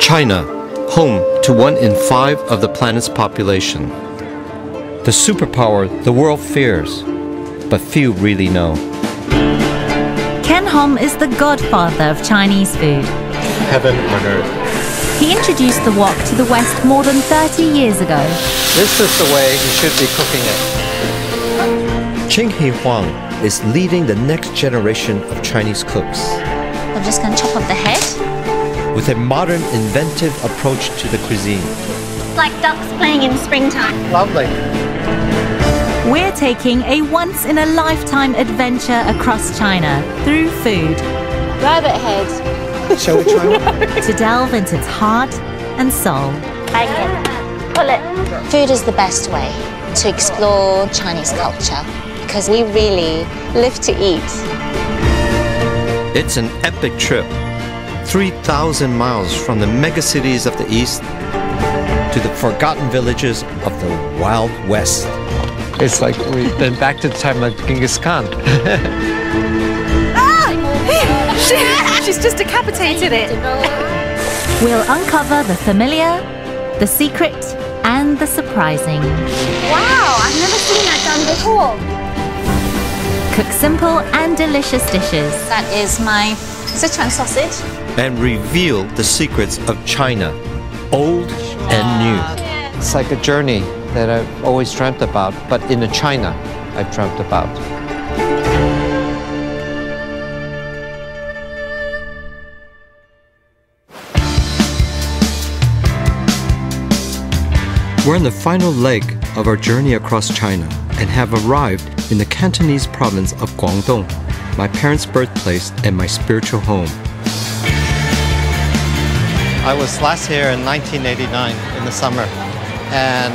China, home to 1 in 5 of the planet's population. The superpower the world fears, but few really know. Ken Hom is the godfather of Chinese food. Heaven on earth. He introduced the wok to the West more than 30 years ago. This is the way you should be cooking it. Ching-He Huang is leading the next generation of Chinese cooks. I'm just going to chop off the head. With a modern, inventive approach to the cuisine. It's like ducks playing in springtime. Lovely. We're taking a once-in-a-lifetime adventure across China through food. Rabbit head. Shall we try one? To delve into its heart and soul. Bang it. Pull it. Food is the best way to explore Chinese culture because we really live to eat. It's an epic trip. 3,000 miles from the megacities of the East to the forgotten villages of the Wild West. It's like we've been back to the time of Genghis Khan. She's just decapitated it. We'll uncover the familiar, the secret, and the surprising. Wow, I've never seen that done before. Cook simple and delicious dishes. That is my Sichuan sausage. And reveal the secrets of China, old and new. It's like a journey that I've always dreamt about, but in a China I've dreamt about. We're in the final leg of our journey across China and have arrived in the Cantonese province of Guangzhou, my parents' birthplace and my spiritual home. I was last here in 1989 in the summer, and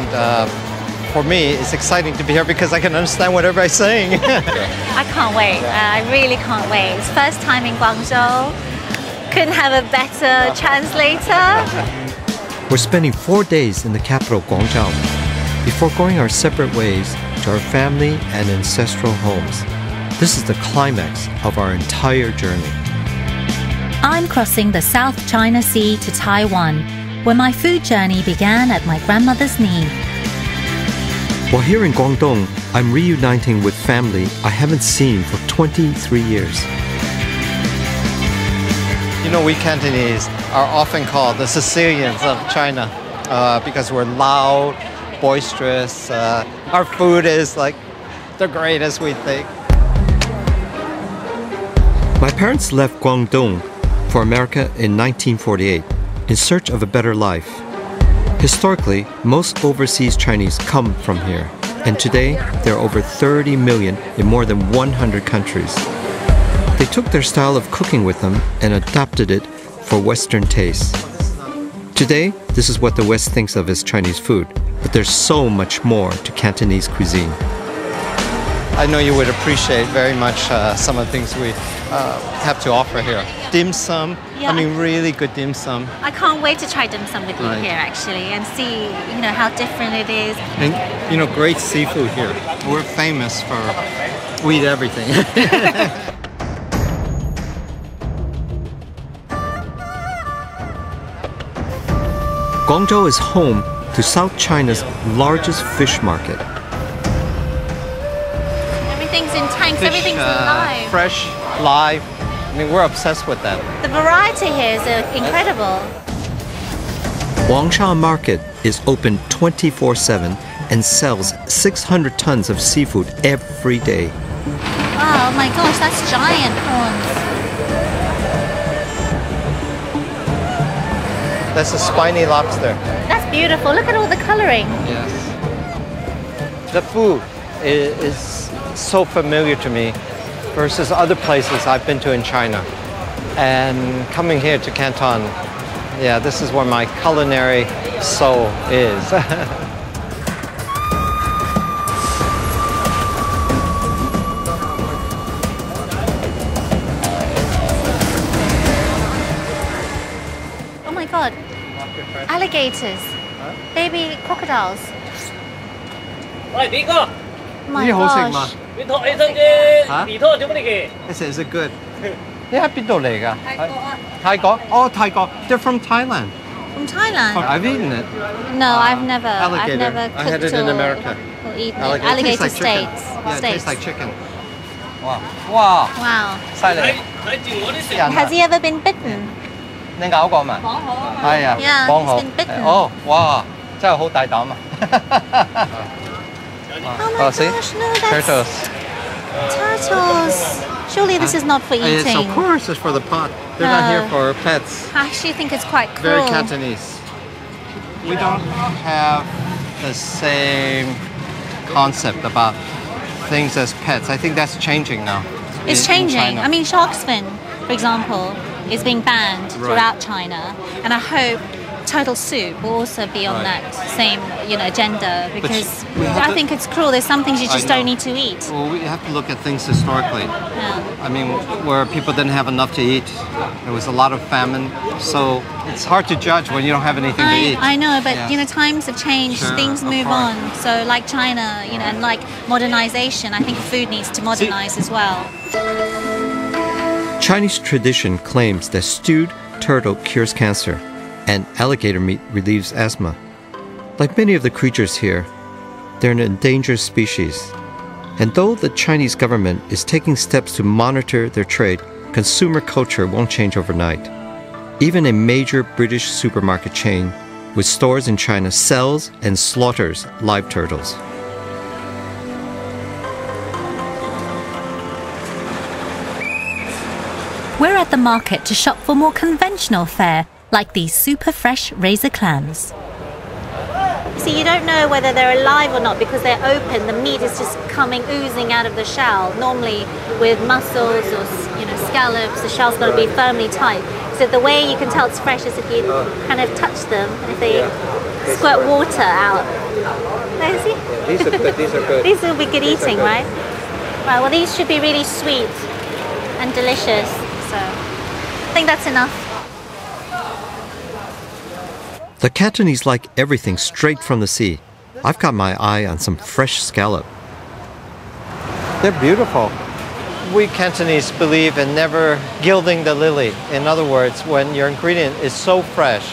for me it's exciting to be here because I can understand whatever I'm saying. I can't wait. I really can't wait. It's first time in Guangzhou. Couldn't have a better translator. We're spending 4 days in the capital, Guangzhou, before going our separate ways to our family and ancestral homes. This is the climax of our entire journey. I'm crossing the South China Sea to Taiwan, where my food journey began at my grandmother's knee. While here in Guangdong, I'm reuniting with family I haven't seen for 23 years. You know, we Cantonese are often called the Sicilians of China because we're loud, boisterous. Our food is like the greatest, we think. My parents left Guangdong for America in 1948 in search of a better life. Historically, most overseas Chinese come from here, and today there are over 30 million in more than 100 countries. They took their style of cooking with them and adapted it for Western tastes. Today, this is what the West thinks of as Chinese food, but there's so much more to Cantonese cuisine. I know you would appreciate very much some of the things we have to offer here. Dim sum, Yeah. I mean really good dim sum. I can't wait to try dim sum with you Right. here actually and see, you know, how different it is. And you know, great seafood here. We're famous for, we eat everything. Guangzhou is home to South China's largest fish market. Everything's in tanks, Fish, everything's alive. fresh, live. I mean, we're obsessed with that. The variety here is incredible. Guangzhou Market is open 24/7 and sells 600 tons of seafood every day. Wow, oh my gosh, that's giant prawns. That's a spiny lobster. That's beautiful. Look at all the coloring. Yes. The food is so familiar to me versus other places I've been to in China. And coming here to Canton, yeah, this is where my culinary soul is. Oh my god. Alligators. Baby crocodiles. Oh my gosh. is it good? 呢喺邊度嚟㗎？泰國。泰國。哦，泰國。They're from Thailand. From Thailand? I've eaten it. No, I've never. Alligator. I've never cooked I had it in America. or eaten Alligator. it. Alligator It tastes like steaks. chicken. Yeah, it tastes like chicken. Wow. Wow. Wow. 犀利。 Has he ever been bitten? 你咬過嘛？係啊， Yeah, 幫 he's 好。 been bitten. 哦，哇，真係好大膽啊！ Oh my see? gosh, no, that's Turtles. turtles. Surely this is not for It's, eating. of course, it's for the pot. They're not here for pets. I actually think it's quite Very cruel. Cantonese. We don't have the same concept about things as pets. I think that's changing now. It's in changing. China. I mean, shark's fin, for example, is being banned throughout China, and I hope turtle soup will also be on that same, agenda, because I think it's cruel. There's some things you just don't need to eat. Well, we have to look at things historically. Yeah. I mean, where people didn't have enough to eat. There was a lot of famine, so it's hard to judge when you don't have anything to eat. I know, but Yeah. Times have changed. Sure, Things of move course. on. So, like China, and like modernization, I think food needs to modernize as well. Chinese tradition claims that stewed turtle cures cancer and alligator meat relieves asthma. Like many of the creatures here, they're an endangered species. And though the Chinese government is taking steps to monitor their trade, consumer culture won't change overnight. Even a major British supermarket chain with stores in China sells and slaughters live turtles. We're at the market to shop for more conventional fare, like these super fresh razor clams. See, you don't know whether they're alive or not because they're open. The meat is just oozing out of the shell. Normally with mussels or scallops, the shell's got to be firmly tight. So the way you can tell it's fresh is if you kind of touch them and if they squirt water out. There, see? These are good. These are good. These will be good eating, right? Right, well these should be really sweet and delicious. So I think that's enough. The Cantonese like everything straight from the sea. I've got my eye on some fresh scallop. They're beautiful. We Cantonese believe in never gilding the lily. In other words, when your ingredient is so fresh,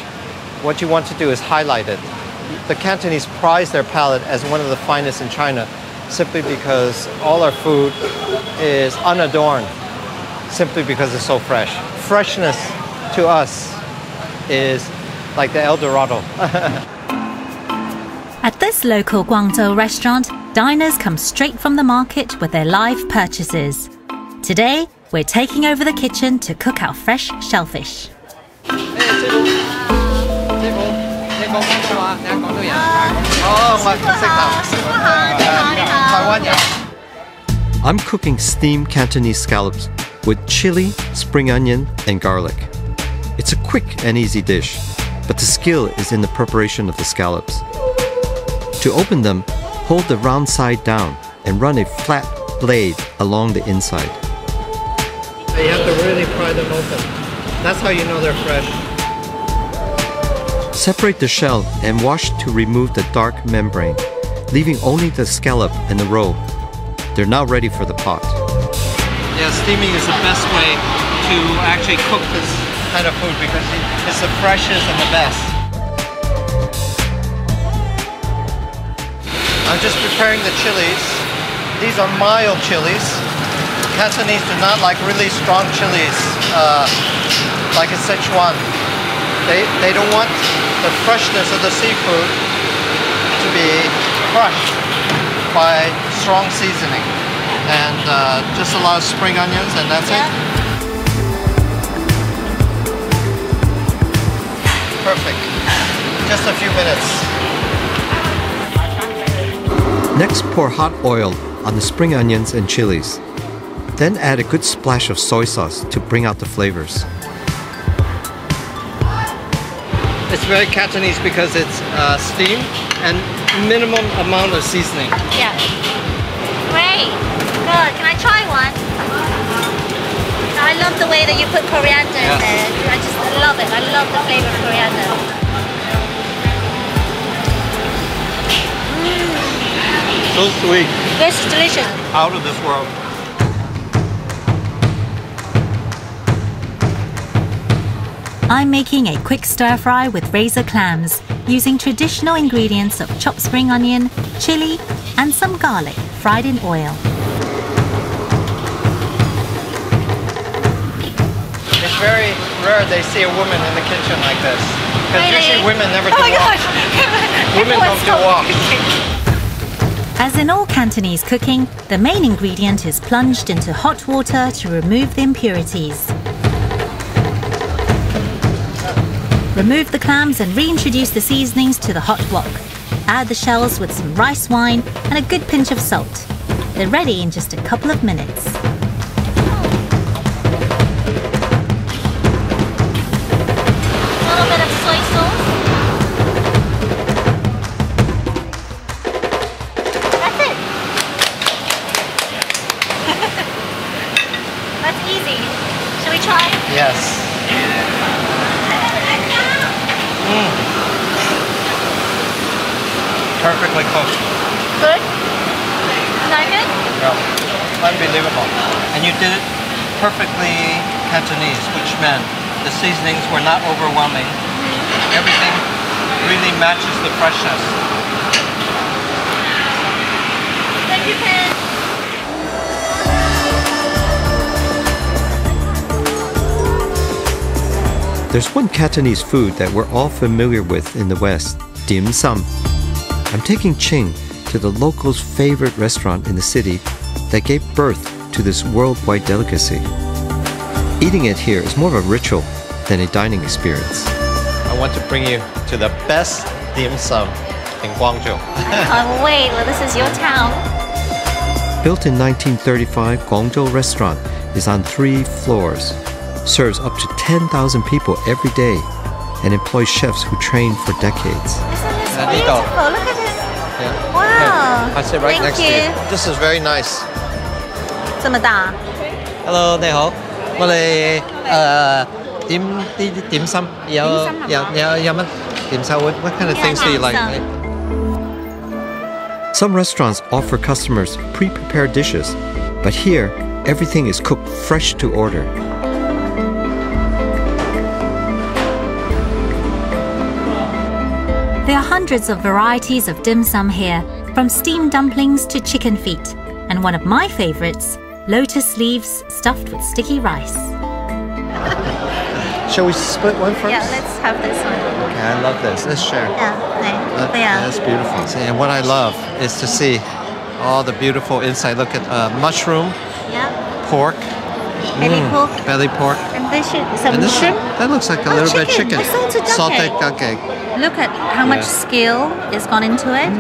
what you want to do is highlight it. The Cantonese prize their palate as one of the finest in China simply because all our food is unadorned, simply because it's so fresh. Freshness to us is like the El Dorado. At this local Guangzhou restaurant, diners come straight from the market with their live purchases. Today, we're taking over the kitchen to cook our fresh shellfish. I'm cooking steamed Cantonese scallops with chili, spring onion, and garlic. It's a quick and easy dish, but the skill is in the preparation of the scallops. To open them, hold the round side down and run a flat blade along the inside. So you have to really pry them open. That's how you know they're fresh. Separate the shell and wash to remove the dark membrane, leaving only the scallop and the roe. They're now ready for the pot. Yeah, steaming is the best way to actually cook this kind of food because it's the freshest and the best. I'm just preparing the chilies. These are mild chilies. Cantonese do not like really strong chilies like in Sichuan. They don't want the freshness of the seafood to be crushed by strong seasoning. And just a lot of spring onions and that's it. Perfect. Just a few minutes. Next, pour hot oil on the spring onions and chilies. Then add a good splash of soy sauce to bring out the flavors. It's very Cantonese because it's steamed and minimum amount of seasoning. Yeah. Great. Good. Can I try one? I love the way that you put coriander in there. I just love it. I love the flavor of coriander. So sweet. This is delicious. Out of this world. I'm making a quick stir fry with razor clams using traditional ingredients of chopped spring onion, chili, and some garlic fried in oil. It's very rare they see a woman in the kitchen like this. Because usually women never do walks. Women don't do walks. As in all Cantonese cooking, the main ingredient is plunged into hot water to remove the impurities. Remove the clams and reintroduce the seasonings to the hot wok. Add the shells with some rice wine and a good pinch of salt. They're ready in just a couple of minutes. A little bit of soy sauce. That's it. That's easy. Shall we try? Yes. Perfectly cooked. Good? Like it? Yeah. Unbelievable. And you did it perfectly Cantonese, which meant the seasonings were not overwhelming. Everything really matches the freshness. Thank you, Pen. There's one Cantonese food that we're all familiar with in the West, dim sum. I'm taking Ching to the locals' favorite restaurant in the city that gave birth to this worldwide delicacy. Eating it here is more of a ritual than a dining experience. I want to bring you to the best dim sum in Guangzhou. I can't wait. Well, this is your town. Built in 1935, Guangzhou restaurant is on 3 floors, serves up to 10,000 people every day, and employs chefs who train for decades. Isn't this Yeah, beautiful? Nico. Look at this. Yeah. Wow. I sit right Thank next you. to you. This is very nice. 这么大。 Hello, 你好。我哋點心有乜點心？What kind of things do you like? Some restaurants offer customers pre-prepared dishes, but here, everything is cooked fresh to order. There are hundreds of varieties of dim sum here, from steamed dumplings to chicken feet, and one of my favorites, lotus leaves stuffed with sticky rice. Shall we split one first? Yeah, let's have this one. Okay, I love this. Let's share. Yeah. That's beautiful. See, and what I love is to see all the beautiful inside. Look at mushroom, Yeah. pork, Belly pork. belly pork. And this should some And this shrimp. that looks like a little bit of chicken. A salted gake. Look at how much Yeah. skill is gone into it.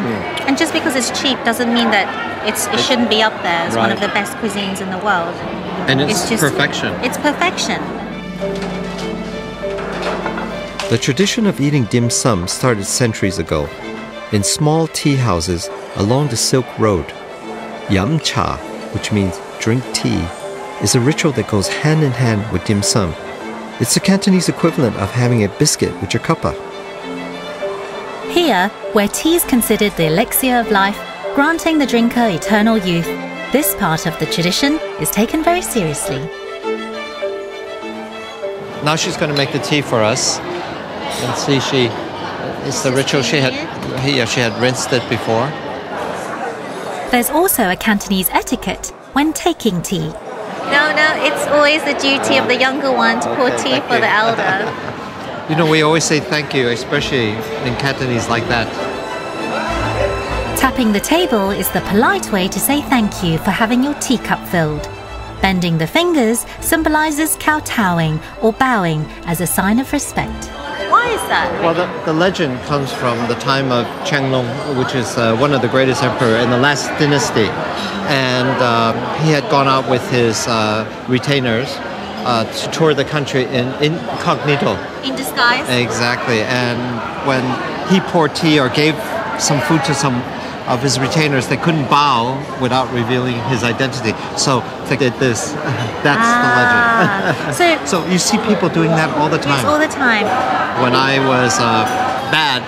And just because it's cheap doesn't mean that it shouldn't be up there as one of Right. the best cuisines in the world. And it's just perfection. It's perfection. The tradition of eating dim sum started centuries ago in small tea houses along the Silk Road. Yam cha, which means drink tea, is a ritual that goes hand in hand with dim sum. It's the Cantonese equivalent of having a biscuit with your cuppa. Here, where tea is considered the elixir of life, granting the drinker eternal youth, this part of the tradition is taken very seriously. Now she's going to make the tea for us. And see, it's the ritual. She had rinsed it before. There's also a Cantonese etiquette when taking tea. No, it's always the duty of the younger one to pour tea for the elder. You know, we always say thank you, especially in Cantonese like that. Tapping the table is the polite way to say thank you for having your teacup filled. Bending the fingers symbolizes kowtowing or bowing as a sign of respect. Why is that? Well, the legend comes from the time of Qianlong, which is one of the greatest emperor in the last dynasty. And he had gone out with his retainers to tour the country in incognito. In disguise? Exactly. And when he poured tea or gave some food to some of his retainers, they couldn't bow without revealing his identity. So they did this. That's the legend. So you see people doing that all the time. Yes, all the time. When I was bad,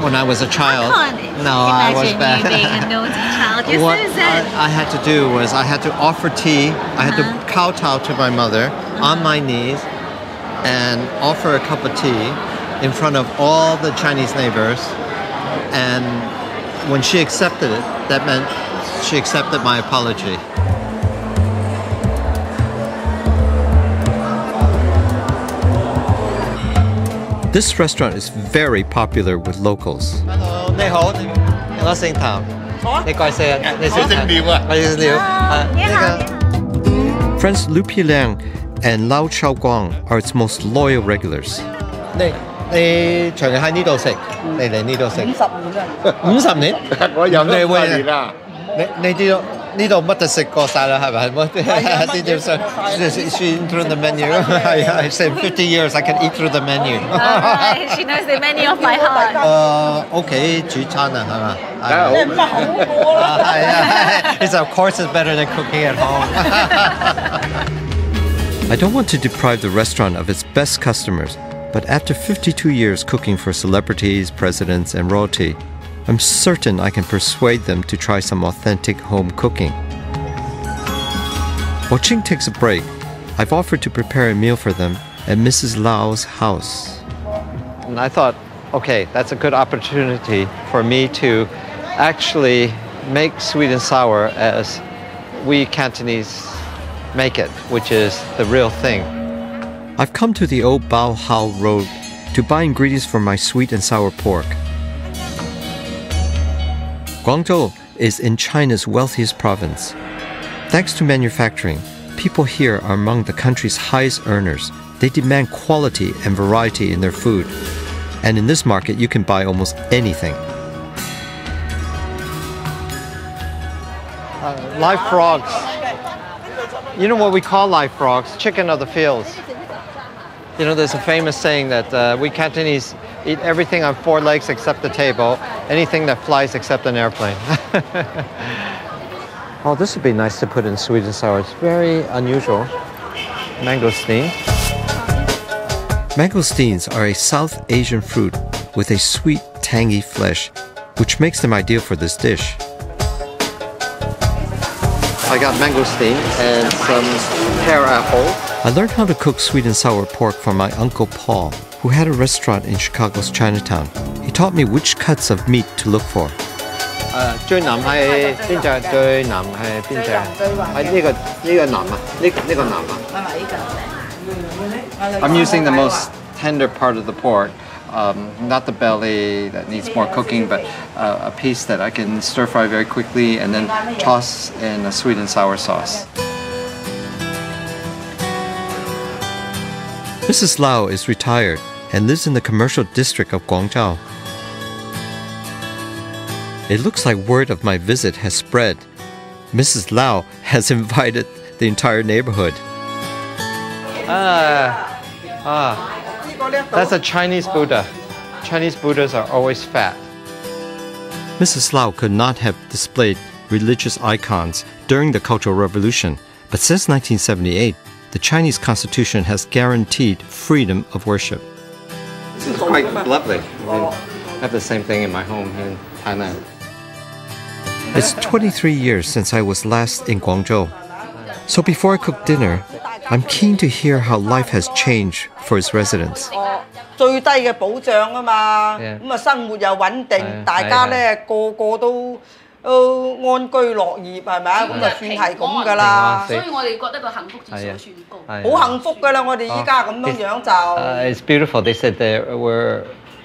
when I was a child. I can't I was imagine bad. you being a naughty child. You're What so zen. I had to do was I had to offer tea. I had to kowtow to my mother on my knees, and offer a cup of tea in front of all the Chinese neighbors. And when she accepted it, that meant she accepted my apology. This restaurant is very popular with locals. Hello, 你好，我姓譚，你貴姓？你姓廖啊？我姓廖。Friends Lu Liang and Lao Chaoguang are its most loyal regulars. 你長期喺呢度食，你嚟呢度食50年啦，50年，我有都50年啦。你呢度乜都食過晒啦，係咪？啲點上 eat through the menu. I said 50 years I can eat through the menu. She knows the menu off by heart. 屋企煮餐啊，係嘛？你唔係好過啦。係啊 ，It's of course it's better than cooking at home. I don't want to deprive the restaurant of its best customers, but after 52 years cooking for celebrities, presidents, and royalty, I'm certain I can persuade them to try some authentic home cooking. While Ching takes a break, I've offered to prepare a meal for them at Mrs. Lau's house. And I thought, okay, that's a good opportunity for me to actually make sweet and sour as we Cantonese make it, which is the real thing. I've come to the old Bao Hao Road to buy ingredients for my sweet and sour pork. Guangzhou is in China's wealthiest province. Thanks to manufacturing, people here are among the country's highest earners. They demand quality and variety in their food. And in this market, you can buy almost anything. Live frogs. You know what we call live frogs? Chicken of the fields. You know, there's a famous saying that we Cantonese eat everything on 4 legs except the table, anything that flies except an airplane. Oh, this would be nice to put in sweet and sour. It's very unusual. Mangosteen. Mangosteens are a South Asian fruit with a sweet, tangy flesh, which makes them ideal for this dish. I got mangosteen and some pear apple. I learned how to cook sweet and sour pork from my Uncle Paul, who had a restaurant in Chicago's Chinatown. He taught me which cuts of meat to look for. 最南係邊隻？最南係邊隻？係呢個南啊？呢個南啊？I'm using the most tender part of the pork, not the belly that needs more cooking, but a piece that I can stir fry very quickly and then toss in a sweet and sour sauce. Mrs. Lau is retired and lives in the commercial district of Guangzhou. It looks like word of my visit has spread. Mrs. Lau has invited the entire neighborhood. That's a Chinese Buddha. Chinese Buddhas are always fat. Mrs. Lau could not have displayed religious icons during the Cultural Revolution, but since 1978, the Chinese Constitution has guaranteed freedom of worship. This is quite lovely. I have the same thing in my home in Thailand. It's 23 years since I was last in Guangzhou. So before I cook dinner, I'm keen to hear how life has changed for its residents. 最低嘅保障啊嘛，咁啊生活又穩定，大家咧個個都安居樂業係咪啊？咁就算係咁㗎啦。所以我哋覺得個幸福指數算高。好幸福㗎啦！我哋依家咁樣樣就。It's beautiful. They said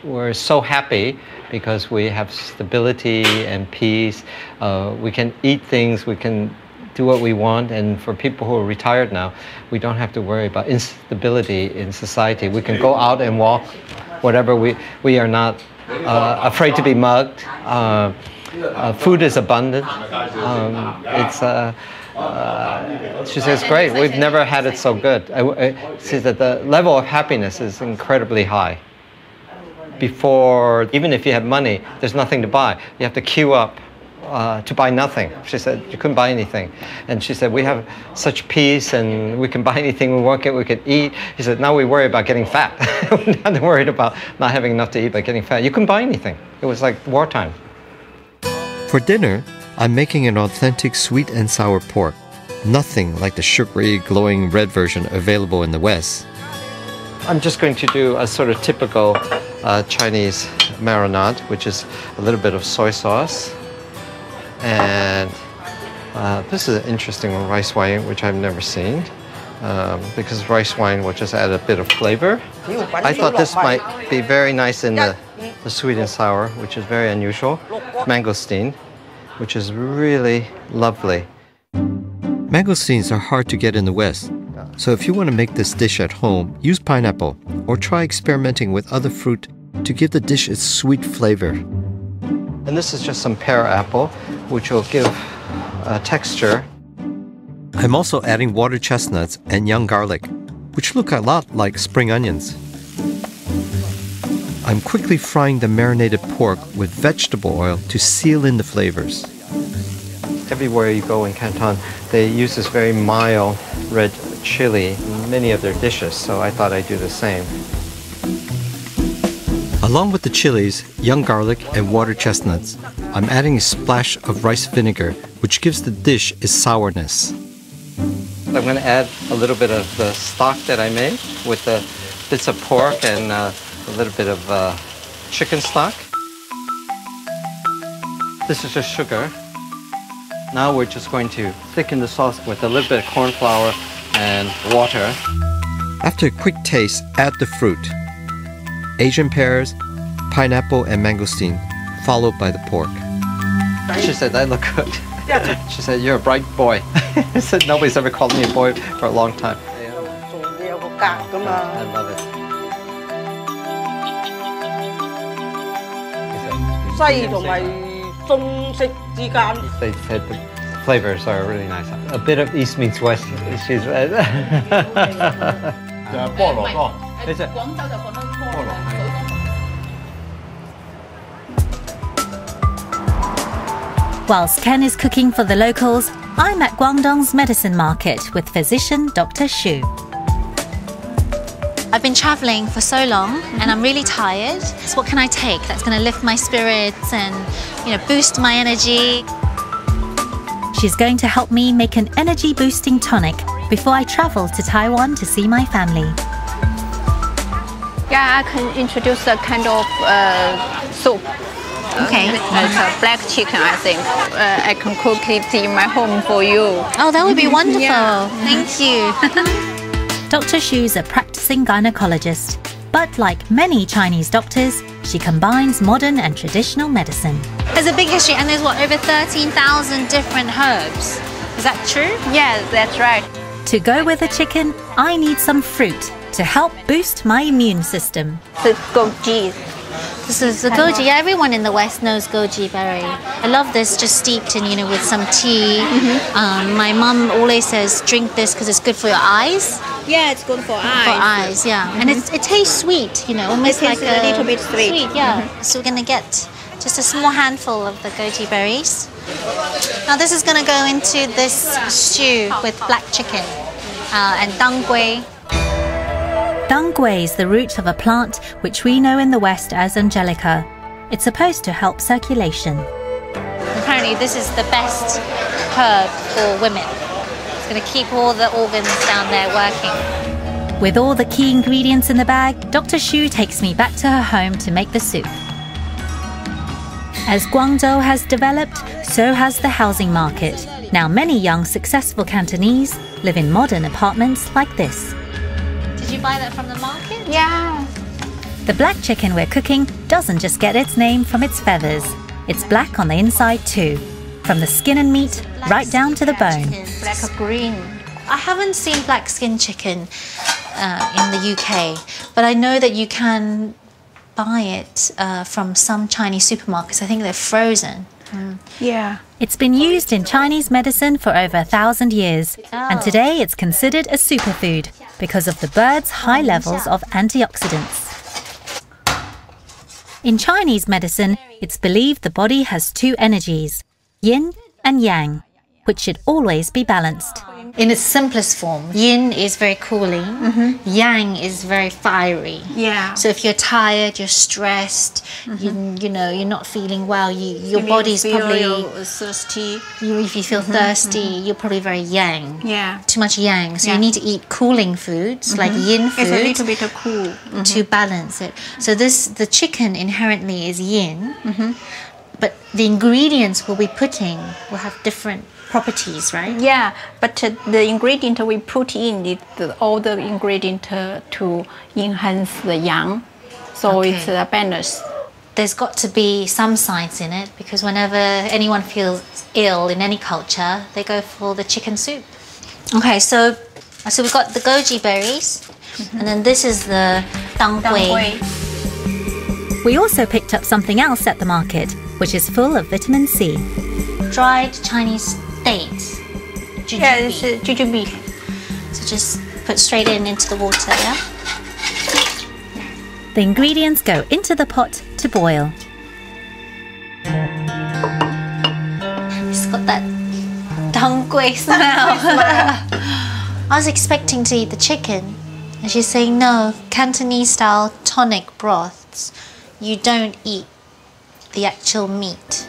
we're so happy because we have stability and peace. We can eat things. We can do what we want, and for people who are retired now, we don't have to worry about instability in society. We can go out and walk, whatever. We are not afraid to be mugged. Food is abundant. She says, great. We've never had it so good. She says that the level of happiness is incredibly high. Before, even if you have money, there's nothing to buy. You have to queue up to buy nothing. She said you couldn't buy anything. And she said we have such peace and we can buy anything we want, we could eat. He said now we worry about getting fat. We're not worried about not having enough to eat but getting fat. You couldn't buy anything. It was like wartime. For dinner, I'm making an authentic sweet and sour pork. Nothing like the sugary, glowing red version available in the West. I'm just going to do a sort of typical Chinese marinade, which is a little bit of soy sauce. And this is an interesting rice wine, which I've never seen. Because rice wine will just add a bit of flavor. I thought this might be very nice in the sweet and sour, which is very unusual. Mangosteen, which is really lovely. Mangosteens are hard to get in the West, so if you want to make this dish at home, use pineapple or try experimenting with other fruit to give the dish its sweet flavor. And this is just some pear apple, which will give texture. I'm also adding water chestnuts and young garlic, which look a lot like spring onions. I'm quickly frying the marinated pork with vegetable oil to seal in the flavors. Everywhere you go in Canton, they use this very mild red chili in many of their dishes, so I thought I'd do the same. Along with the chilies, young garlic, and water chestnuts, I'm adding a splash of rice vinegar, which gives the dish its sourness. I'm going to add a little bit of the stock that I made with the bits of pork and a little bit of chicken stock. This is just sugar. Now we're just going to thicken the sauce with a little bit of corn flour and water. After a quick taste, add the fruit. Asian pears, pineapple, and mangosteen, followed by the pork. She said, I look good. She said, you're a bright boy. I said, nobody's ever called me a boy for a long time. I love it. They said the flavors are really nice. A bit of East meets West. She's right. Whilst Ken is cooking for the locals, I'm at Guangdong's medicine market with physician Dr. Xu. I've been traveling for so long and I'm really tired. So what can I take that's going to lift my spirits and, boost my energy? She's going to help me make an energy-boosting tonic before I travel to Taiwan to see my family. Yeah, I can introduce a kind of soup. Okay. It's a black chicken, I think. I can cook it in my home for you. Oh, that would be wonderful. Yeah. Thank you. Dr. Xu's a practicing gynecologist, but like many Chinese doctors, she combines modern and traditional medicine. There's a big history and there's over 13,000 different herbs. Is that true? Yes, that's right. To go with the chicken, I need some fruit to help boost my immune system. The goji. This is the goji. Yeah, everyone in the West knows goji berry. I love this just steeped in, with some tea. My mum always says, drink this because it's good for your eyes. Yeah, it's good for eyes. For eyes, yeah. And it tastes sweet, almost like a little bit sweet. Yeah. So we're going to get just a small handful of the goji berries. Now this is going to go into this stew with black chicken and dang gui. Dang gui is the root of a plant which we know in the West as angelica. It's supposed to help circulation. Apparently this is the best herb for women. It's going to keep all the organs down there working. With all the key ingredients in the bag, Dr. Xu takes me back to her home to make the soup. As Guangzhou has developed, so has the housing market. Now many young, successful Cantonese live in modern apartments like this. Did you buy that from the market? Yeah. The black chicken we're cooking doesn't just get its name from its feathers. It's black on the inside too, from the skin and meat right down to the bone. Black or green. I haven't seen black skin chicken in the UK, but I know that you can buy it from some Chinese supermarkets. I think they're frozen. Yeah. It's been used in Chinese medicine for over 1,000 years, and today it's considered a superfood because of the bird's high levels of antioxidants. In Chinese medicine, it's believed the body has two energies, yin and yang, which should always be balanced. in its simplest form. Yin is very cooling, yang is very fiery. Yeah. So if you're tired, you're stressed, you know, you're not feeling well, your body's probably thirsty. if you feel thirsty, you're probably very yang. Yeah. Too much yang. So you need to eat cooling foods, like yin food. It's a little bit cool. To balance it. So the chicken inherently is yin, but the ingredients we'll be putting will have different properties, right? Yeah, but the ingredient we put in is all the ingredient to enhance the yang, so it's a balance. There's got to be some science in it, because whenever anyone feels ill in any culture, they go for the chicken soup. Okay, so we've got the goji berries, and then this is the dang gui. We also picked up something else at the market, which is full of vitamin C. Dried Chinese dates. Yeah, it's jujube. So just put straight into the water, yeah? The ingredients go into the pot to boil. It's got that dang gui smell. I was expecting to eat the chicken, and she's saying no, Cantonese style tonic broths, you don't eat the actual meat.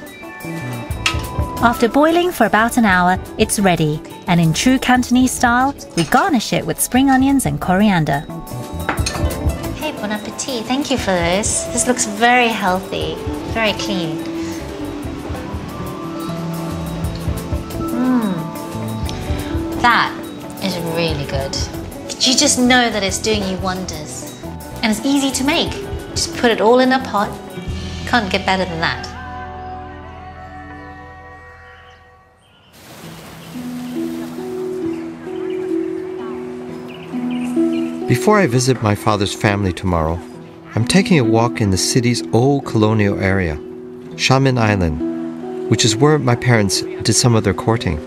After boiling for about an hour, it's ready. And in true Cantonese style, we garnish it with spring onions and coriander. Hey, bon appetit. Thank you for this. This looks very healthy, very clean. That is really good. You just know that it's doing you wonders. And it's easy to make. Just put it all in a pot. Can't get better than that. Before I visit my father's family tomorrow, I'm taking a walk in the city's old colonial area, Xiamen Island, which is where my parents did some of their courting.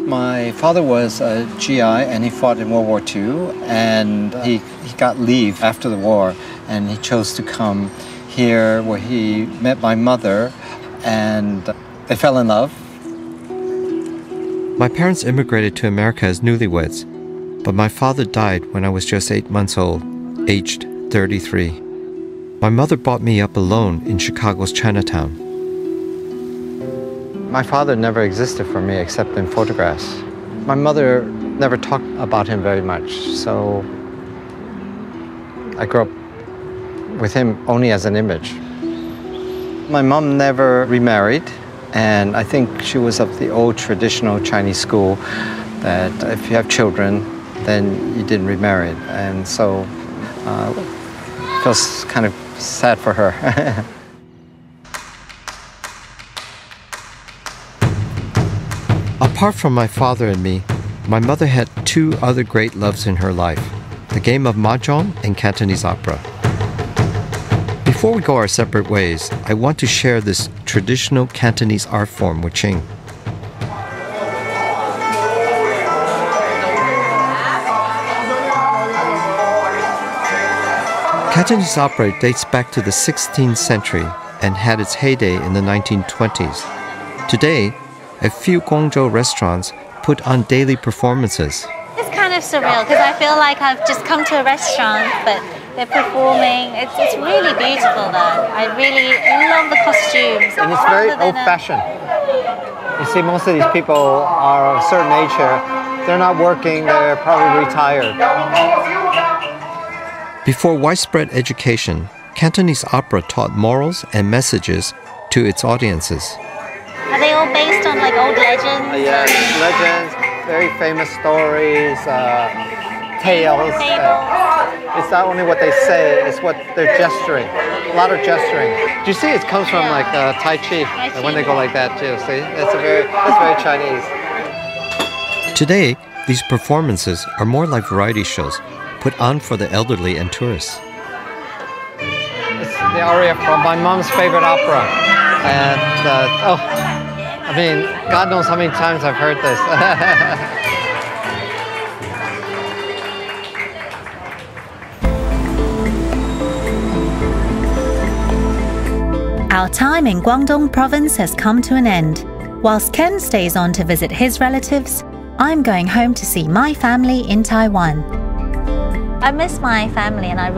My father was a GI and he fought in World War II, and he got leave after the war, and he chose to come here where he met my mother, and they fell in love. My parents immigrated to America as newlyweds, but my father died when I was just 8 months old, aged 33. My mother brought me up alone in Chicago's Chinatown. My father never existed for me except in photographs. My mother never talked about him very much, so I grew up with him only as an image. My mom never remarried, and I think she was of the old traditional Chinese school that if you have children, then you didn't remarry. And so it feels kind of sad for her. Apart from my father and me, my mother had two other great loves in her life, the game of mahjong and Cantonese opera. Before we go our separate ways, I want to share this traditional Cantonese art form with Ching. Cantonese opera dates back to the 16th century and had its heyday in the 1920s. Today, a few Guangzhou restaurants put on daily performances. It's kind of surreal because I feel like I've just come to a restaurant, but they're performing. It's really beautiful though. I really love the costumes. And it's very old-fashioned. You see, most of these people are of a certain age here. They're not working, they're probably retired. Before widespread education, Cantonese opera taught morals and messages to its audiences. Are they all based on like old legends? Yeah, legends, very famous stories, tales. It's not only what they say, it's what they're gesturing. A lot of gesturing. Do you see it comes from like Tai Chi, when they go like that too, see? That's very Chinese. Today, these performances are more like variety shows, put on for the elderly and tourists. It's the aria from my mom's favorite opera. And, I mean, God knows how many times I've heard this. Our time in Guangdong province has come to an end. Whilst Ken stays on to visit his relatives, I'm going home to see my family in Taiwan. I miss my family and I'm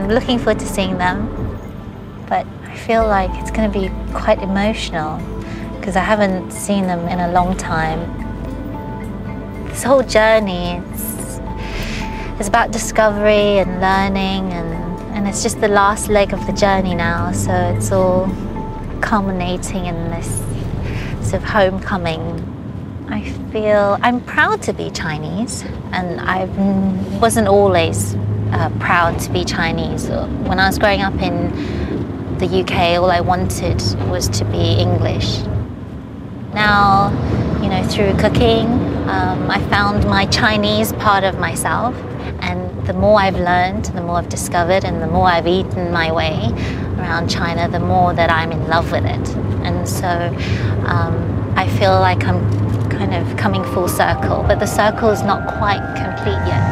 looking forward to seeing them. But I feel like it's going to be quite emotional because I haven't seen them in a long time. This whole journey, it's about discovery and learning, and it's just the last leg of the journey now, so it's all culminating in this sort of homecoming. I feel I'm proud to be Chinese, and I wasn't always proud to be Chinese. When I was growing up in the UK, all I wanted was to be English. Now, you know, through cooking, I found my Chinese part of myself, and the more I've learned, the more I've discovered, and the more I've eaten my way around China, the more that I'm in love with it. And so I feel like I'm kind of coming full circle, but the circle is not quite complete yet.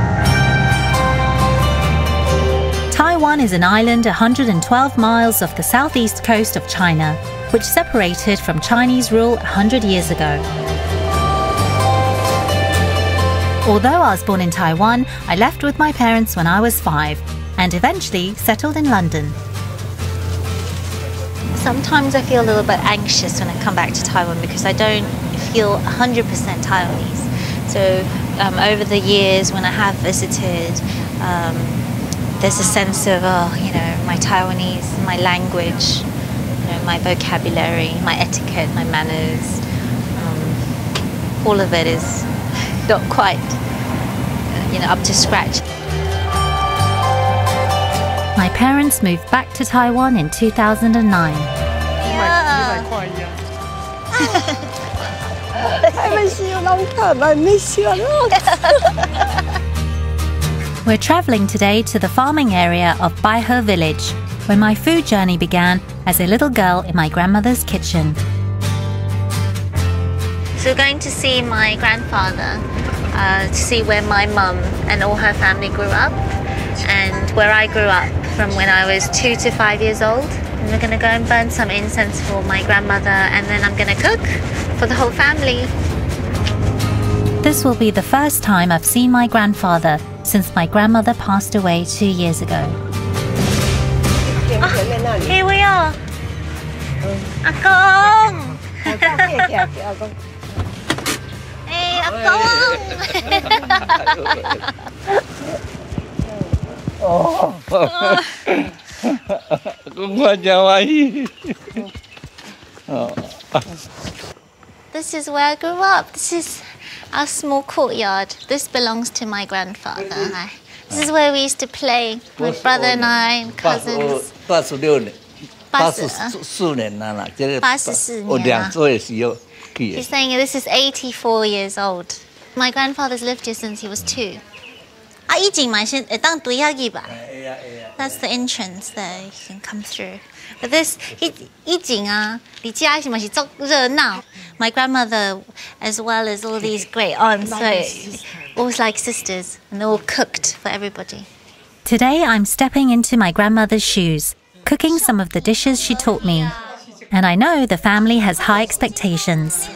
Taiwan is an island 112 miles off the southeast coast of China, which separated from Chinese rule 100 years ago. Although I was born in Taiwan, I left with my parents when I was 5 and eventually settled in London. Sometimes I feel a little bit anxious when I come back to Taiwan because I don't feel 100% Taiwanese. So over the years when I have visited, there's a sense of, you know, my Taiwanese, my language, you know, my vocabulary, my etiquette, my manners, all of it is not quite, you know, up to scratch. My parents moved back to Taiwan in 2009. We're travelling today to the farming area of Baihe village, where my food journey began as a little girl in my grandmother's kitchen. So we're going to see my grandfather, to see where my mum and all her family grew up, and where I grew up from when I was 2 to 5 years old. And we're going to go and burn some incense for my grandmother, and then I'm going to cook for the whole family. This will be the first time I've seen my grandfather since my grandmother passed away 2 years ago. Here we are. Akong! Hey, Akong! This is where I grew up. This is our small courtyard. This belongs to my grandfather. This is where we used to play, my brother and I and cousins. 84年啦，这个84我2岁的时候去的。 He's saying this is 84 years old. My grandfather's lived here since he was 2. That's the entrance there, you can come through. But this, my grandmother, as well as all these great aunts, so always like sisters, and they all cooked for everybody. Today I'm stepping into my grandmother's shoes, cooking some of the dishes she taught me. And I know the family has high expectations.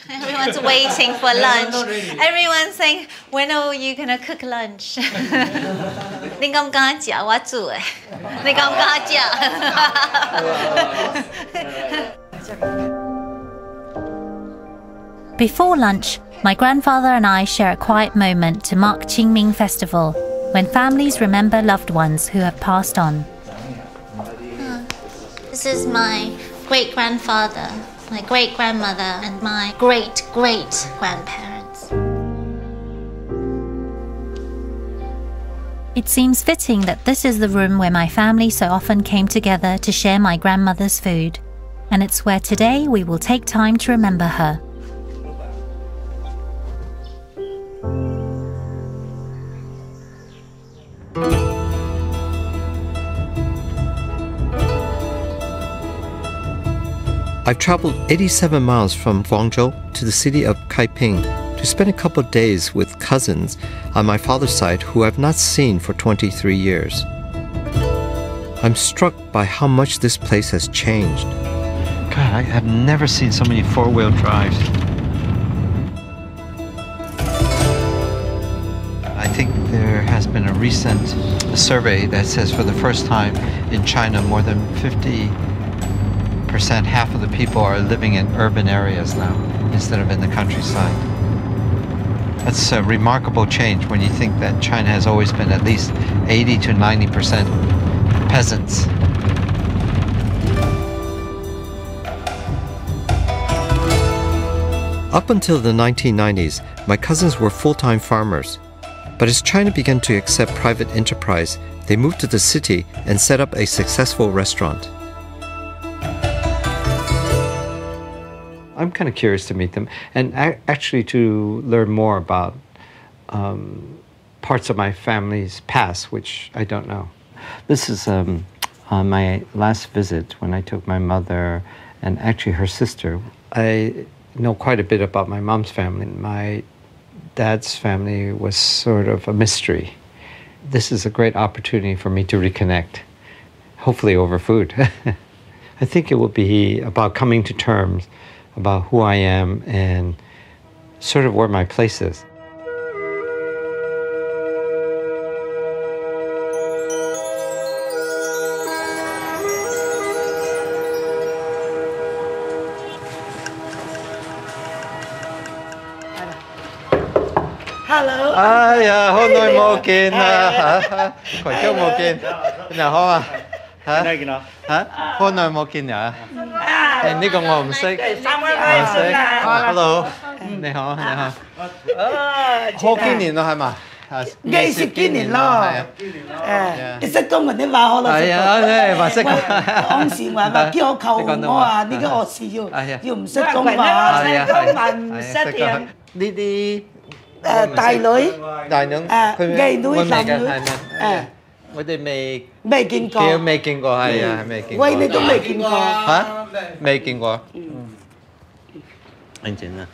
Everyone's waiting for lunch. Everyone's saying, when are you going to cook lunch? Before lunch, my grandfather and I share a quiet moment to mark Qingming Festival, when families remember loved ones who have passed on. This is my great-grandfather, my great-grandmother, and my great-great-grandparents. It seems fitting that this is the room where my family so often came together to share my grandmother's food, and it's where today we will take time to remember her. I've traveled 87 miles from Guangzhou to the city of Kaiping to spend a couple of days with cousins on my father's side who I've not seen for 23 years. I'm struck by how much this place has changed. God, I have never seen so many four-wheel drives. I think there has been a recent survey that says for the first time in China, more than 50%, half of the people are living in urban areas now instead of in the countryside. That's a remarkable change when you think that China has always been at least 80 to 90% peasants. Up until the 1990s, my cousins were full-time farmers. But as China began to accept private enterprise, they moved to the city and set up a successful restaurant. I'm kind of curious to meet them and actually to learn more about parts of my family's past, which I don't know. This is on my last visit when I took my mother and actually her sister. I know quite a bit about my mom's family. My dad's family was sort of a mystery. This is a great opportunity for me to reconnect, hopefully over food. I think it will be about coming to terms about who I am and sort of where my place is. Hello. 哎呀，好耐冇見啦嚇，葵椒冇見，你好啊嚇嚇，好耐冇見啊！誒呢個我唔識，我唔識。Hello，你好你好。好幾年咯係嘛？20幾年咯，係啊。你識中文啲話可能係啊，話識。當時話叫我求我話呢個學士要唔識中文，中文唔識嘅。呢啲。大女，佢妓女、男女，我哋未見過，未見過，係啊，未見過。喂，你都未見過嚇？未見過。安靜啦。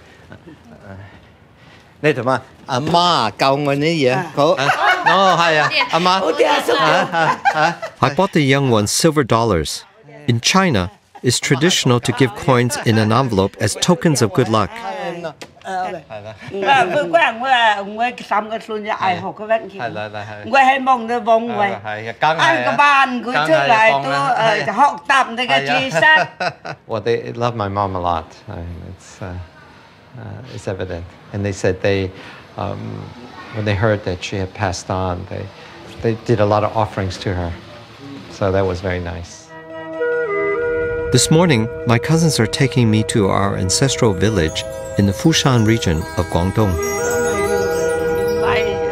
你同阿媽教我啲嘢，好。哦，係啊，阿媽。好啲阿叔。I bought the young ones silver dollars. In China, it's traditional to give coins in an envelope as tokens of good luck. 我3個孫就愛學嘅揾佢，我希望佢幫我，按個班佢出嚟都學習呢個知識。Well, they love my mom a lot. It's evident. And they said when they heard that she had passed on, they did a lot of offerings to her. So that was very nice. This morning, my cousins are taking me to our ancestral village in the Fushan region of Guangdong.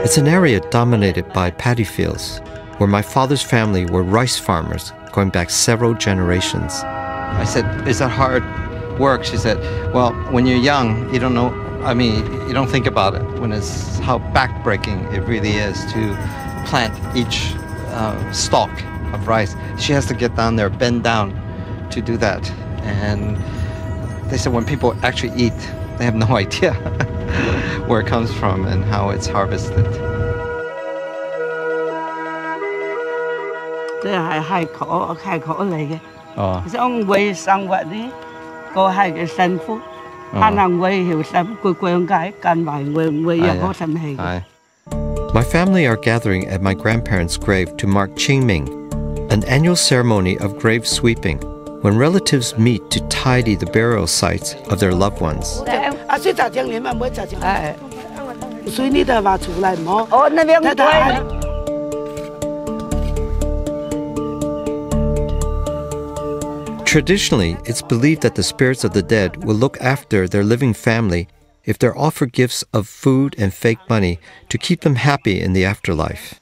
It's an area dominated by paddy fields, where my father's family were rice farmers going back several generations. I said, is that hard work? She said, well, when you're young, you don't know, you don't think about it, when it's how backbreaking it really is to plant each stalk of rice. She has to get down there, bend down to do that. And they said when people actually eat, they have no idea where it comes from and how it's harvested. 這係可嚟嘅。哦。想為生活呢，個係嘅辛苦，可能為曉心佢講解，近來會有好神氣。My family are gathering at my grandparents' grave to mark Qingming, an annual ceremony of grave sweeping, when relatives meet to tidy the burial sites of their loved ones. Traditionally, it's believed that the spirits of the dead will look after their living family if they're offered gifts of food and fake money to keep them happy in the afterlife.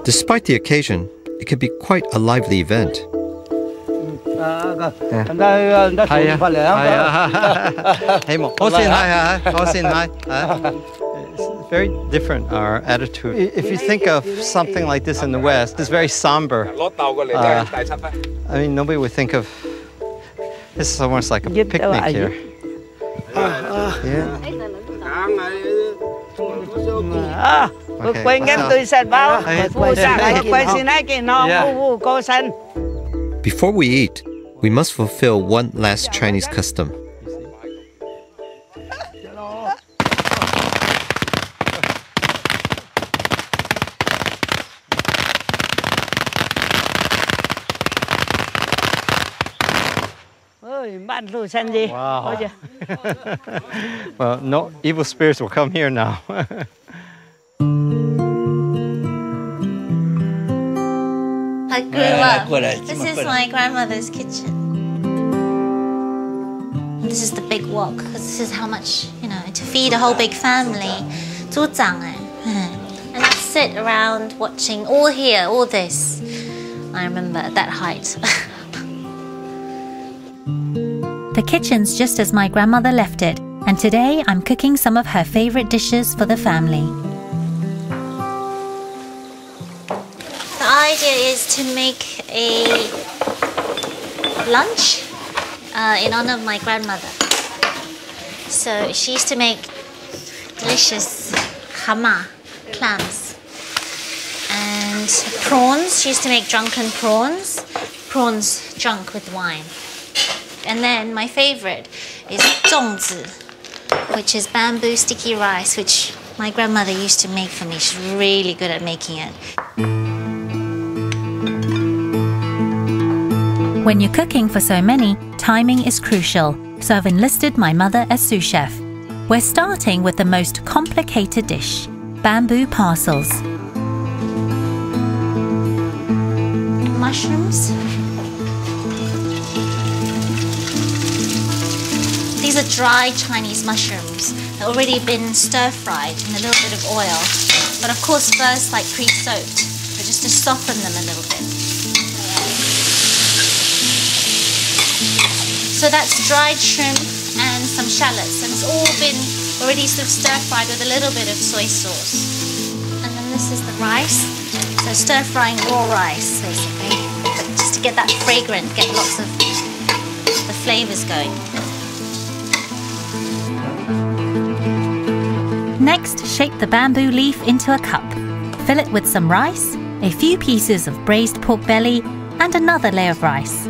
Despite the occasion, it can be quite a lively event. It's very different, our attitude. If you think of something like this in the West, it's very somber. Nobody would think of this is almost like a picnic here. Before we eat, we must fulfill one last Chinese custom. Wow. Well, no evil spirits will come here now. I grew up. This is my grandmother's kitchen. This is the big wok, because this is how much, to feed a whole big family. 猪长哎. And I sit around watching all this. I remember at that height. The kitchen's just as my grandmother left it, and today I'm cooking some of her favorite dishes for the family. The idea is to make a lunch in honor of my grandmother. So she used to make delicious clams and prawns. She used to make drunken prawns drunk with wine. And then my favorite is 粽子, which is bamboo sticky rice, which my grandmother used to make for me. She's really good at making it. When you're cooking for so many, timing is crucial, so I've enlisted my mother as sous chef. We're starting with the most complicated dish, bamboo parcels. Mushrooms. These are dried Chinese mushrooms. They've already been stir-fried in a little bit of oil. But of course first pre-soaked, but just to soften them a little bit. So that's dried shrimp and some shallots. And it's all been already stir-fried with a little bit of soy sauce. And then this is the rice. So stir-frying raw rice, basically. Just to get that fragrant, get lots of the flavors going. Next, shape the bamboo leaf into a cup. Fill it with some rice, a few pieces of braised pork belly, and another layer of rice.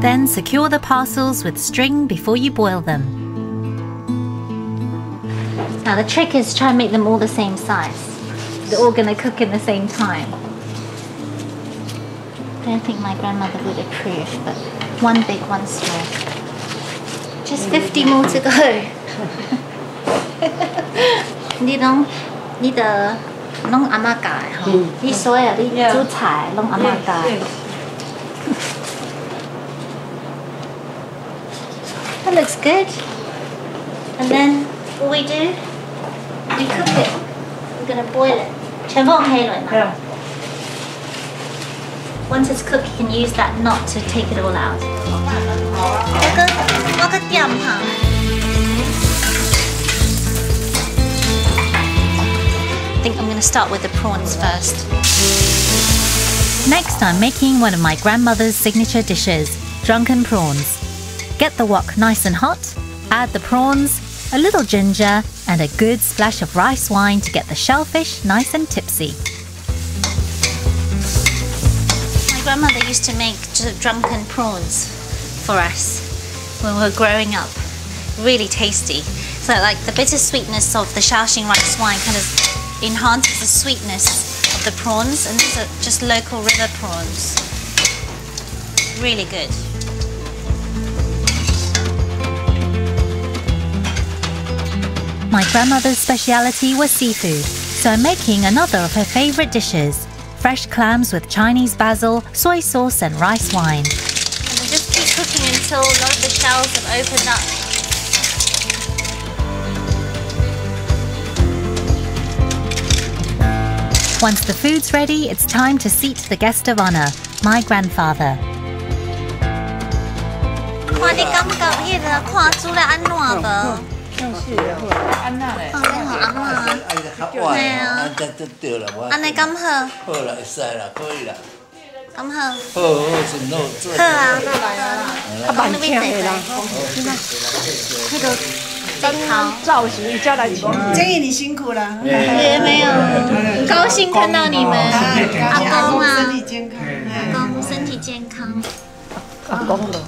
Then secure the parcels with string before you boil them. Now the trick is try and make them all the same size. They're all going to cook in the same time. I don't think my grandmother would approve, but one big, one small. Just 50 more to go. 你的拢阿嬷教的吼，你所有你煮菜拢阿嬷教的。That looks good. And then what we do, we cook it. We're gonna boil it. 全部用黑轮嘛。Once it's cooked, you can use that knot to take it all out. 我个点哈。I think I'm going to start with the prawns first. Next, I'm making one of my grandmother's signature dishes, drunken prawns. Get the wok nice and hot, add the prawns, a little ginger, and a good splash of rice wine to get the shellfish nice and tipsy. My grandmother used to make drunken prawns for us when we were growing up. Really tasty. So like the bittersweetness of the Shaoxing rice wine kind of enhances the sweetness of the prawns, and these are just local river prawns. Really good. My grandmother's speciality was seafood, so I'm making another of her favorite dishes, fresh clams with Chinese basil, soy sauce and rice wine. And then just keep cooking until a lot of the shells have opened up. Once the food's ready, it's time to seat the guest of honor, my grandfather. 看你感觉迄个看煮了安怎无？安那嘞？阿嬷。对啊。安尼咁好？好啦，会使啦，可以啦。咁好？好，真好做。好啊，来啊！啊，慢点啦。迄个造型一家来几个？建议你辛苦了。也没有，高兴看到你们，阿公啊，身体健康，阿公身体健康。阿公了。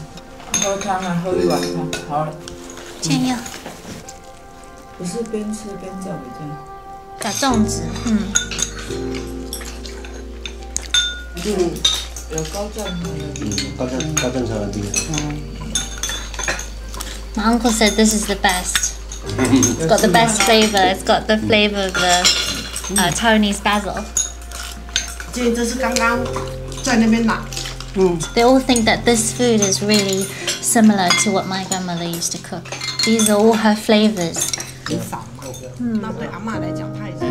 喝汤啊，喝一碗汤，好了。煎药。不是边吃边叫比较好。加粽子，有高酱汤的。高正常的地方。My uncle said this is the best. It's got the best flavor. It's got the flavor of the Taiwanese basil. 这是刚刚在那边拿。They all think that this food is really similar to what my grandmother used to cook. These are all her flavors. 那对阿嬷来讲，她已经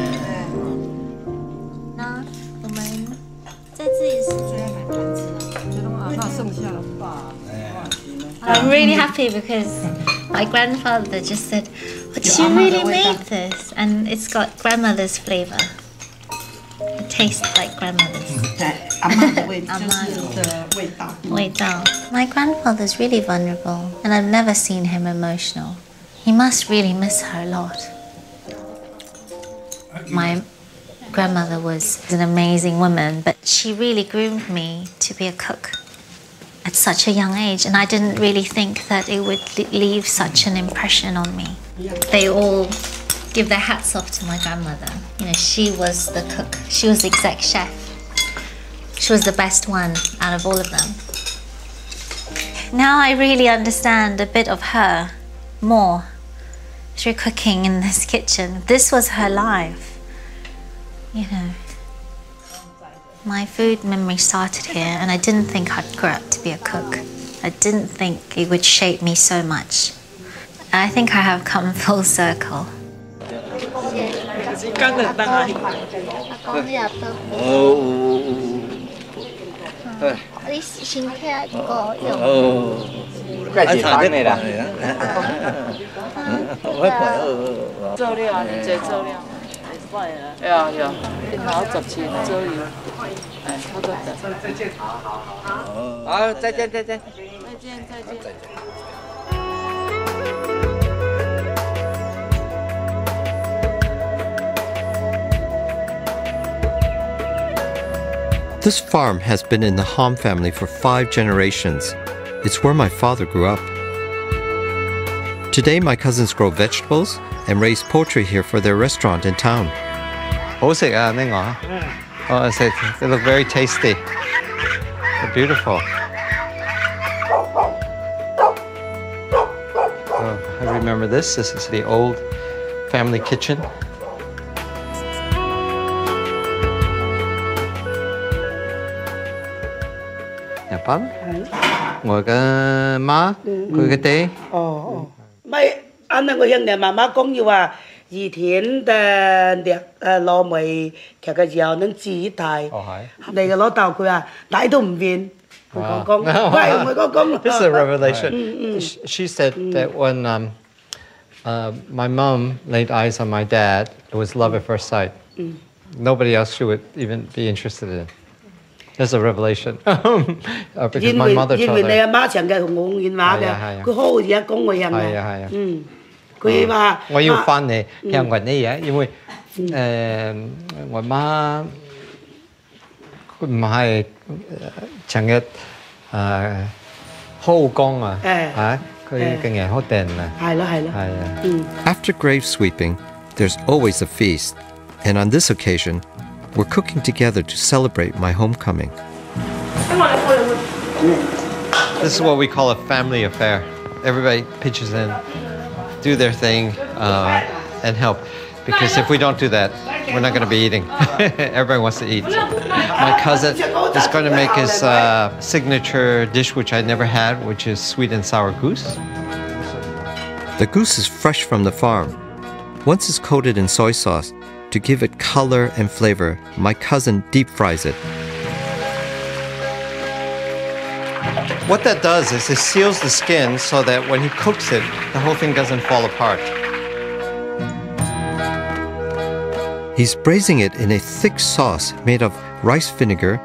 那我们在这里是最爱买盘子了。那剩下了。I'm really happy because my grandfather just said, "But she really made this, and it's got grandmother's flavor. It tastes like grandmother's." 阿嬷的味，就是的味道。味道. My grandfather's really vulnerable, and I've never seen him emotional. He must really miss her a lot. My grandmother was an amazing woman, but she really groomed me to be a cook at such a young age, and I didn't really think that it would leave such an impression on me. They all give their hats off to my grandmother. You know, she was the cook. She was the exec chef. She was the best one out of all of them. Now I really understand a bit of her more through cooking in this kitchen. This was her life, you know. My food memory started here, and I didn't think I'd grow up to be a cook. I didn't think it would shape me so much. I think I have come full circle. This farm has been in the Han family for 5 generations. It's where my father grew up. Today, my cousins grow vegetables and raise poultry here for their restaurant in town. Oh, they look very tasty. They're beautiful. Oh, I remember this. This is the old family kitchen. Ngồi cái má, cười cái tế. Mấy anh đang ngồi hiện nay mà講như話以前的老妹其實時候能自大，你嘅老豆佢話奶都唔變，佢講，喂唔係講。This is a revelation. She said that when my mom laid eyes on my dad, it was love at first sight. Nobody else she would even be interested in. There's a revelation. Because my mother told her. 因為你阿媽成日同我講話嘅，佢好似講我人啊。佢話我要翻嚟向人啲嘢，因為我媽佢唔係成日好講啊，佢竟然好定啊。係咯。After grave sweeping, there's always a feast, and on this occasion, we're cooking together to celebrate my homecoming. This is what we call a family affair. Everybody pitches in, do their thing, and help. Because if we don't do that, we're not going to be eating. Everybody wants to eat. My cousin is going to make his signature dish, which I never had, which is sweet and sour goose. The goose is fresh from the farm. Once it's coated in soy sauce, to give it color and flavor, my cousin deep fries it. What that does is it seals the skin so that when he cooks it, the whole thing doesn't fall apart. He's braising it in a thick sauce made of rice vinegar,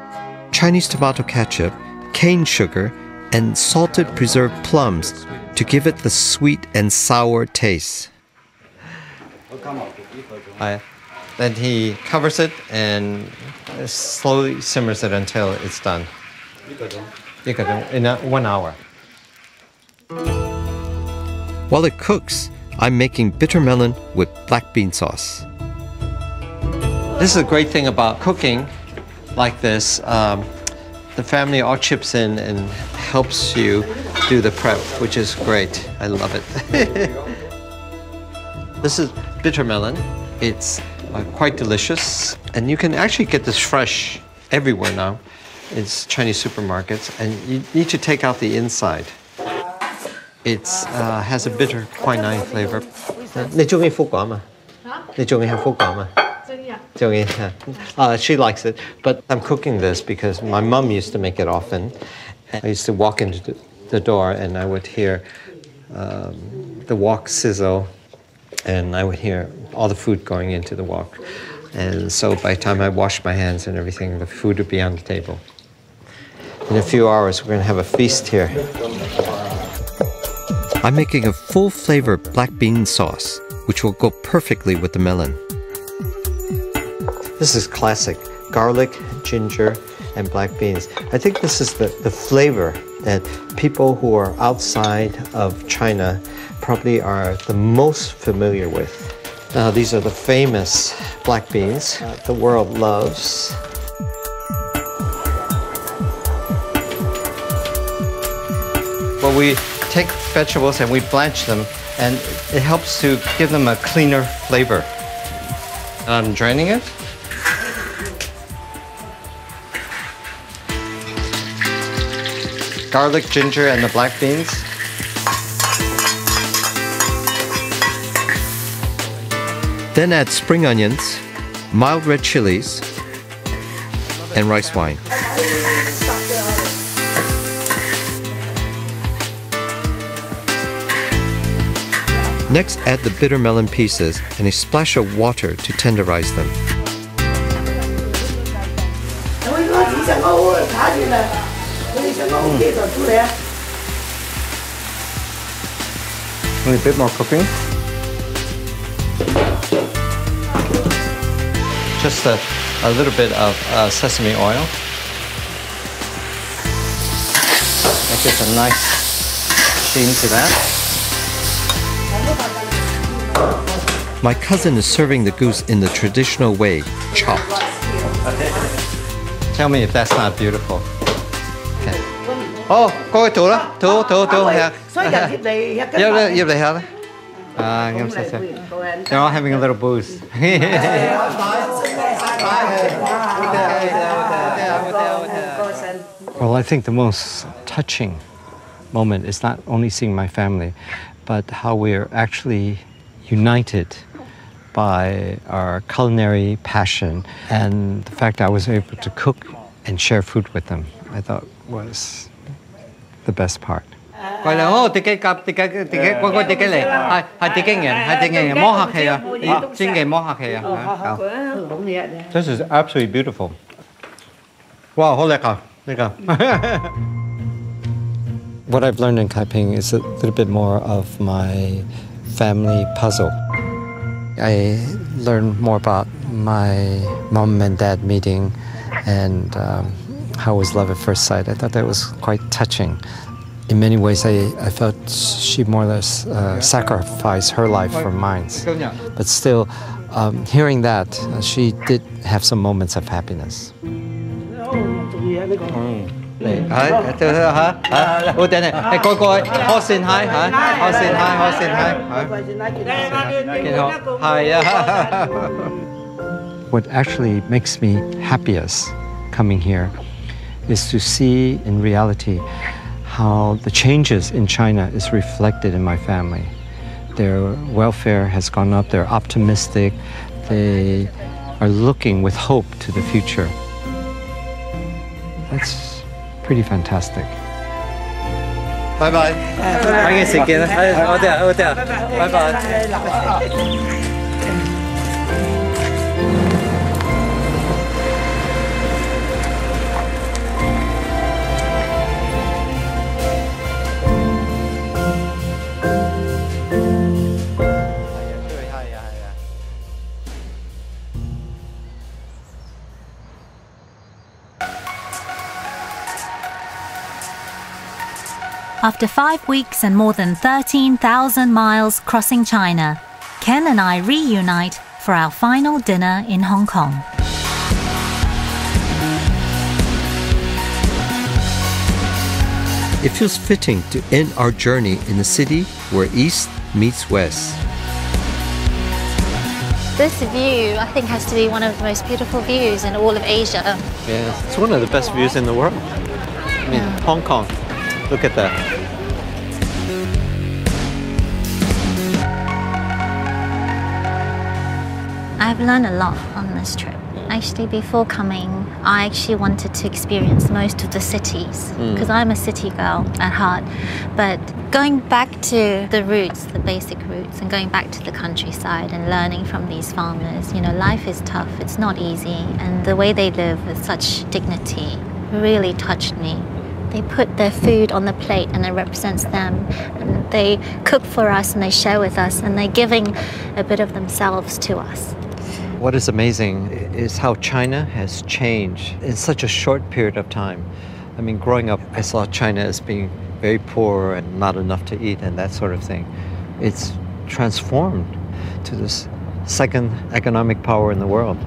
Chinese tomato ketchup, cane sugar, and salted preserved plums to give it the sweet and sour taste. Then he covers it and slowly simmers it until it's done. In 1 hour. While it cooks, I'm making bitter melon with black bean sauce. This is a great thing about cooking like this. The family all chips in and helps you do the prep, which is great. I love it. This is bitter melon. It's quite delicious, and you can actually get this fresh everywhere now. It's Chinese supermarkets, and you need to take out the inside. It has a bitter quinine flavor. 你中意福廣嘛？你中意係福廣嘛？She likes it, but I'm cooking this because my mom used to make it often. I used to walk into the door and I would hear the wok sizzle, and I would hear all the food going into the wok. And so by the time I washed my hands and everything, the food would be on the table. In a few hours, we're going to have a feast here. I'm making a full-flavor black bean sauce, which will go perfectly with the melon. This is classic. Garlic, ginger, and black beans. I think this is the flavor that people who are outside of China probably are the most familiar with. These are the famous black beans the world loves. Well, we take vegetables and we blanch them, and it helps to give them a cleaner flavor. I'm draining it. Garlic, ginger, and the black beans. Then add spring onions, mild red chilies, and rice wine. Next, add the bitter melon pieces and a splash of water to tenderize them. A bit more cooking. Just a little bit of sesame oil. That gives a nice sheen to that. My cousin is serving the goose in the traditional way, chopped. Tell me if that's not beautiful. Okay. Oh, go to啦，到係。所以入嚟入嚟下啦。咁謝謝。They're all having a little booze. Well, I think the most touching moment is not only seeing my family, but how we're actually united by our culinary passion and the fact I was able to cook and share food with them, I thought was the best part. This is absolutely beautiful. Wow, What I've learned in Kaiping is a little bit more of my family puzzle. I learned more about my mom and dad meeting and how it was love at first sight. I thought that was quite touching. In many ways, I felt she more or less sacrificed her life for mine. But still, hearing that, she did have some moments of happiness. What actually makes me happiest coming here is to see in reality how the changes in China is reflected in my family. Their welfare has gone up, they're optimistic, they are looking with hope to the future. That's pretty fantastic. Bye-bye. Bye-bye. After 5 weeks and more than 13,000 miles crossing China, Ken and I reunite for our final dinner in Hong Kong. It feels fitting to end our journey in a city where East meets West. This view, I think, has to be one of the most beautiful views in all of Asia. Yeah, it's one of the best views in the world. I mean, Hong Kong, look at that. I've learned a lot on this trip. Actually, before coming, I actually wanted to experience most of the cities because I'm a city girl at heart. But going back to the roots, the basic roots, and going back to the countryside and learning from these farmers, you know, life is tough, it's not easy, and the way they live with such dignity really touched me. They put their food on the plate and it represents them. And they cook for us and they share with us and they're giving a bit of themselves to us. What is amazing is how China has changed in such a short period of time. I mean, growing up, I saw China as being very poor and not enough to eat and that sort of thing. It's transformed to this second economic power in the world.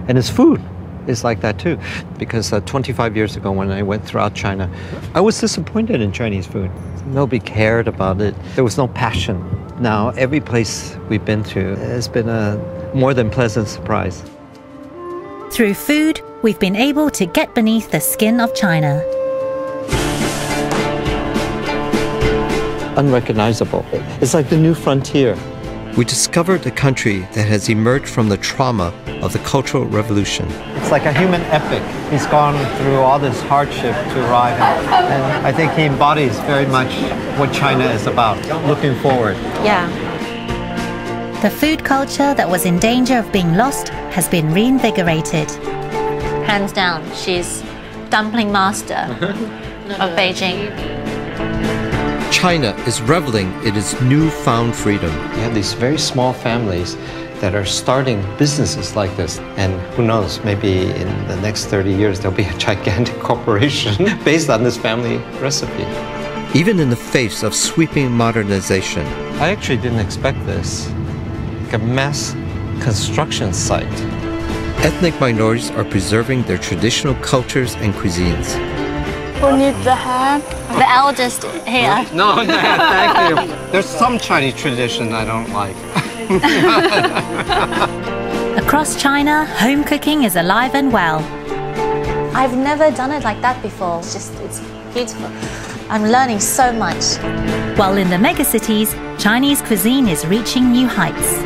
And its food is like that too. Because 25 years ago when I went throughout China, I was disappointed in Chinese food. Nobody cared about it. There was no passion. Now, every place we've been to has been a more than pleasant surprise. Through food, we've been able to get beneath the skin of China. Unrecognizable. It's like the new frontier. We discovered a country that has emerged from the trauma of the Cultural Revolution. It's like a human epic. He's gone through all this hardship to arrive at, and I think he embodies very much what China is about, looking forward. Yeah. The food culture that was in danger of being lost has been reinvigorated. Hands down, she's dumpling master of Beijing. China is reveling in its newfound freedom. You have these very small families that are starting businesses like this. And who knows, maybe in the next 30 years, there'll be a gigantic corporation based on this family recipe. Even in the face of sweeping modernization. I actually didn't expect this. Like a mass construction site. Ethnic minorities are preserving their traditional cultures and cuisines. Who needs the hand? The eldest here. No, thank you. There's some Chinese tradition I don't like. Across China, home cooking is alive and well. I've never done it like that before. It's beautiful. I'm learning so much. While in the megacities, Chinese cuisine is reaching new heights.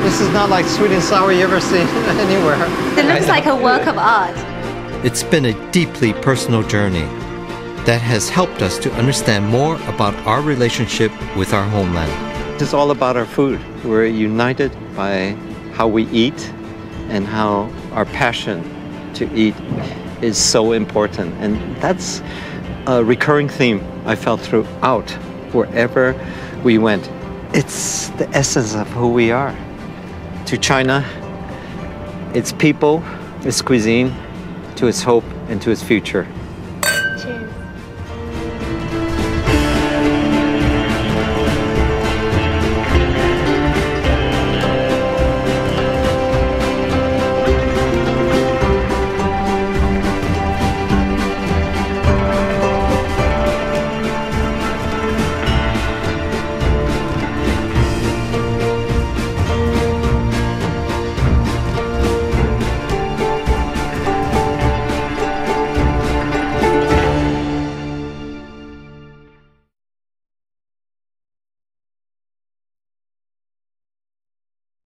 This is not like sweet and sour you ever see anywhere. It looks like a work of art. It's been a deeply personal journey that has helped us to understand more about our relationship with our homeland. It's all about our food. We're united by how we eat and how our passion to eat is so important. And that's a recurring theme I felt throughout wherever we went. It's the essence of who we are. To China, its people, its cuisine, to its hope and to its future.